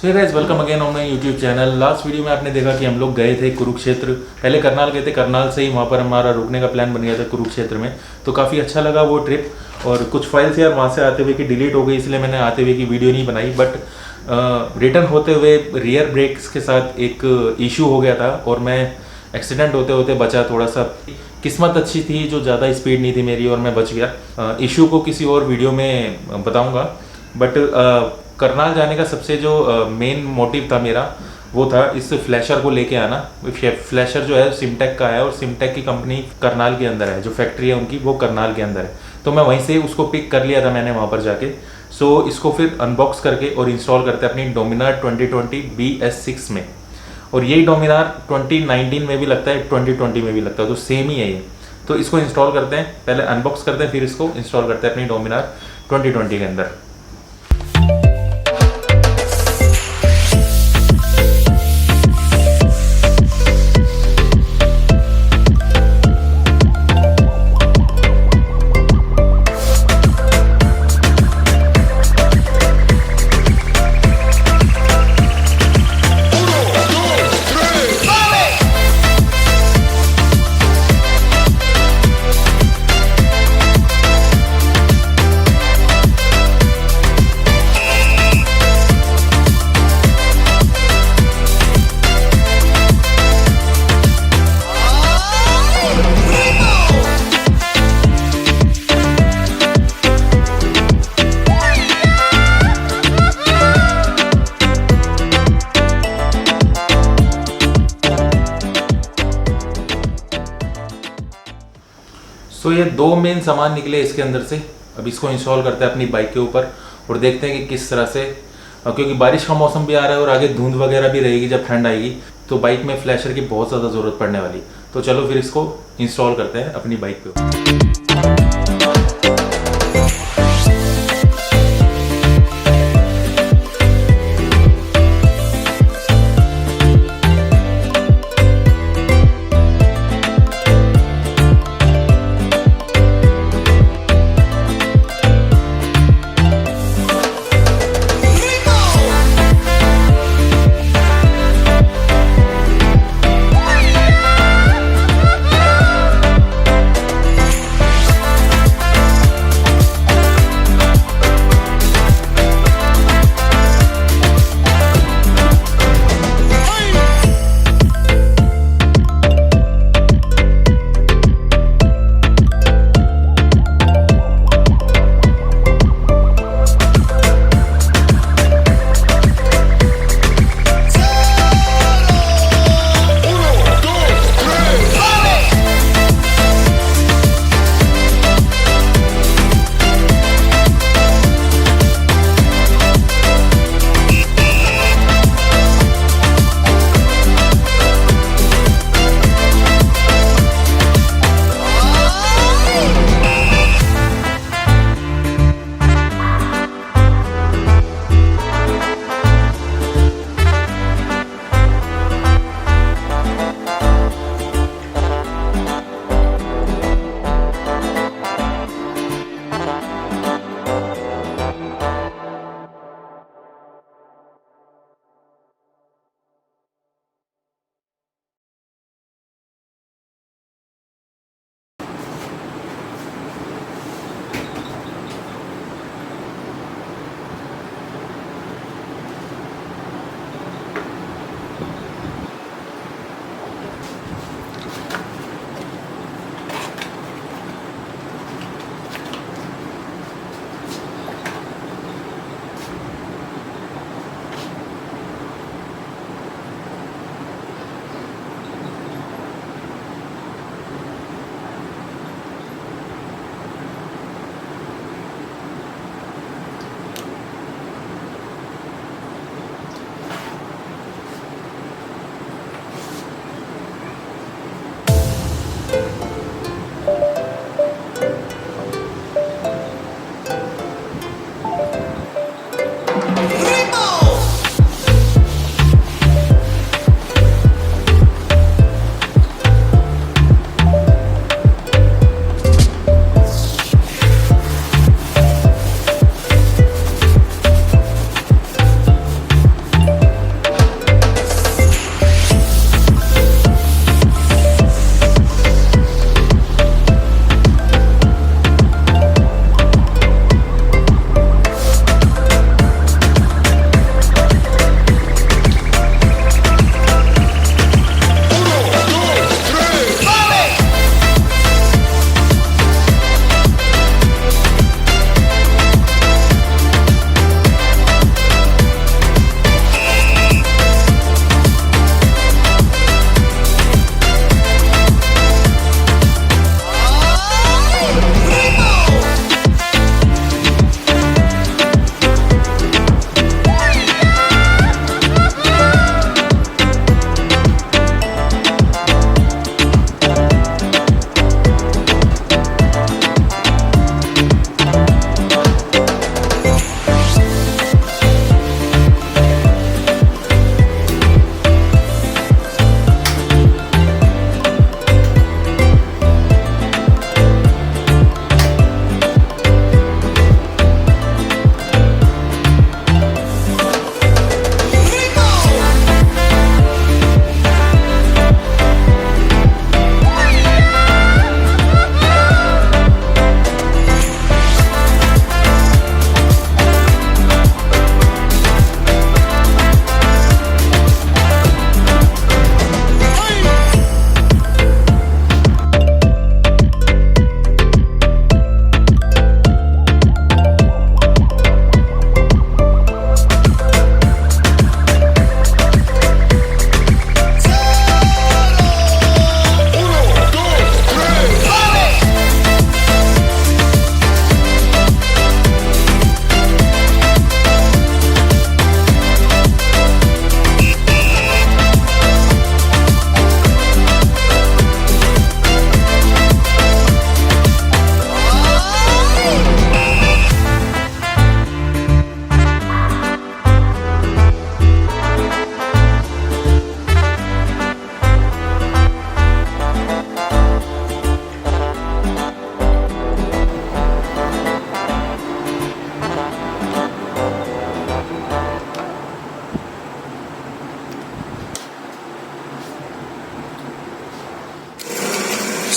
So guys welcome again on my YouTube channel. Last video में आपने देखा कि हम लोग गए थे कुरुक्षेत्र, पहले करनाल गए थे, करनाल से ही वहाँ पर हमारा रुकने का प्लान बन गया था कुरुक्षेत्र में। तो काफ़ी अच्छा लगा वो ट्रिप। और कुछ फाइल्स यार वहाँ से आते हुए की डिलीट हो गई, इसलिए मैंने आते हुए की वीडियो नहीं बनाई। बट रिटर्न होते हुए रियर ब्रेक्स के साथ एक इशू हो गया था और मैं एक्सीडेंट होते होते बचा। थोड़ा सा किस्मत अच्छी थी, जो ज़्यादा स्पीड नहीं थी मेरी और मैं बच गया। इशू को किसी और वीडियो में बताऊँगा। बट करनाल जाने का सबसे जो मेन मोटिव था मेरा, वो था इस फ्लैशर को लेके आना। फ्लैशर जो है सिमटेक का है और सिमटेक की कंपनी करनाल के अंदर है, जो फैक्ट्री है उनकी वो करनाल के अंदर है। तो मैं वहीं से उसको पिक कर लिया था मैंने वहाँ पर जाके। सो इसको फिर अनबॉक्स करके और इंस्टॉल करते हैं अपनी डोमिनार 2020 BS6 में। और यही डोमिनार 2019 में भी लगता है, 2020 में भी लगता है, तो सेम ही है ये। तो इसको इंस्टॉल करते हैं, पहले अनबॉक्स करते हैं, फिर इसको इंस्टॉल करते हैं अपनी डोमिनार 2020 के अंदर। तो ये दो मेन सामान निकले इसके अंदर से। अब इसको इंस्टॉल करते हैं अपनी बाइक के ऊपर और देखते हैं कि किस तरह से, क्योंकि बारिश का मौसम भी आ रहा है और आगे धुंध वगैरह भी रहेगी जब ठंड आएगी, तो बाइक में फ्लैशर की बहुत ज़्यादा ज़रूरत पड़ने वाली। तो चलो फिर इसको इंस्टॉल करते हैं अपनी बाइक पे।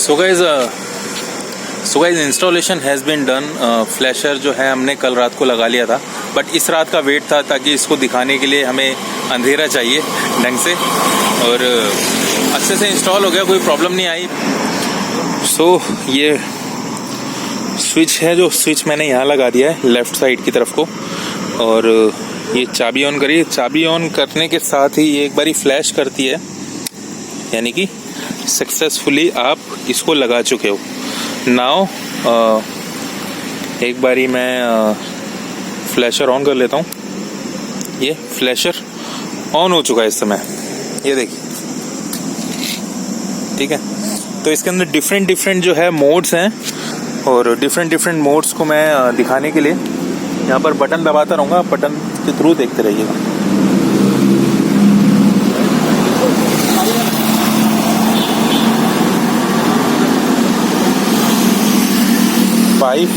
So guys installation has been done. Flasher जो है हमने कल रात को लगा लिया था, बट इस रात का वेट था ताकि इसको दिखाने के लिए हमें अंधेरा चाहिए ढंग से, और अच्छे से इंस्टॉल हो गया, कोई प्रॉब्लम नहीं आई। सो ये स्विच है, जो स्विच मैंने यहाँ लगा दिया है लेफ़्ट साइड की तरफ को, और ये चाबी ऑन करिए। चाबी ऑन करने के साथ ही ये एक बारी फ्लैश करती है, यानी कि सक्सेसफुली आप इसको लगा चुके हो। नाउ एक बारी मैं फ्लैशर ऑन कर लेता हूँ। ये फ्लैशर ऑन हो चुका है इस समय, ये देखिए, ठीक है। तो इसके अंदर डिफरेंट जो है मोड्स हैं, और डिफरेंट मोड्स को मैं दिखाने के लिए यहाँ पर बटन दबाता रहूँगा, बटन के थ्रू देखते रहिएगा। फाइव,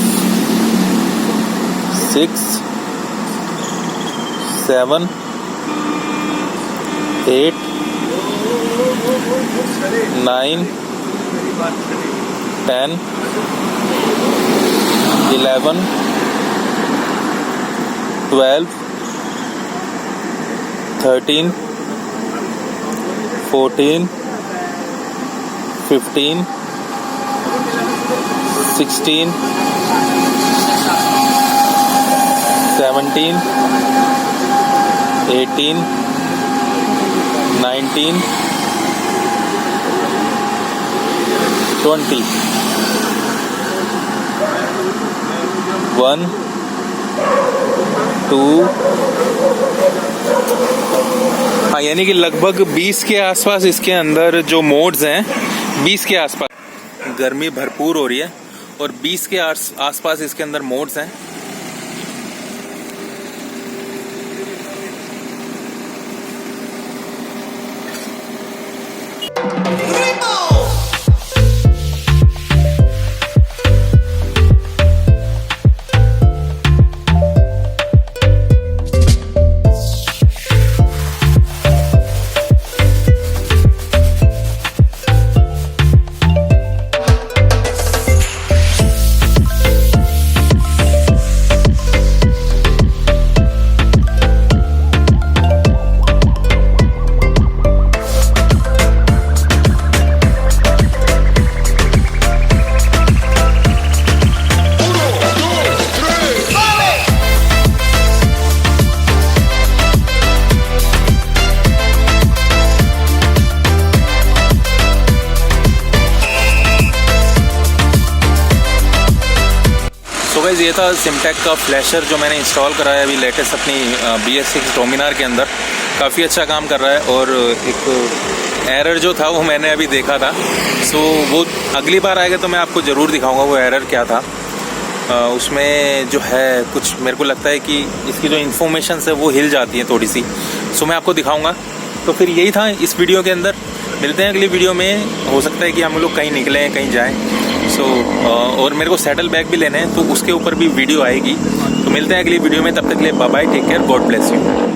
6, 7, 8, 9, 10, 11, 12, 13, 14, 15, 16, 17, 18, 19, 20, 1, 2, हाँ, यानी कि लगभग 20 के आसपास इसके अंदर जो मोड्स हैं, 20 के आसपास। गर्मी भरपूर हो रही है और 20 के आसपास इसके अंदर मोड्स हैं। गाइस ये था सिमटैक का फ्लैशर जो मैंने इंस्टॉल कराया अभी लेटेस्ट अपनी BS6 डोमिनार के अंदर। काफ़ी अच्छा काम कर रहा है, और एक एरर जो था वो मैंने अभी देखा था, सो वो अगली बार आएगा तो मैं आपको ज़रूर दिखाऊंगा वो एरर क्या था। उसमें जो है कुछ मेरे को लगता है कि इसकी जो इन्फॉर्मेशन है वो हिल जाती है थोड़ी सी, सो मैं आपको दिखाऊँगा। तो फिर यही था इस वीडियो के अंदर। मिलते हैं अगली वीडियो में। हो सकता है कि हम लोग कहीं निकलें, कहीं जाएं, और मेरे को सैडल बैग भी लेने हैं, तो उसके ऊपर भी वीडियो आएगी। तो मिलते हैं अगली वीडियो में, तब तक के लिए bye bye, take care, God bless you.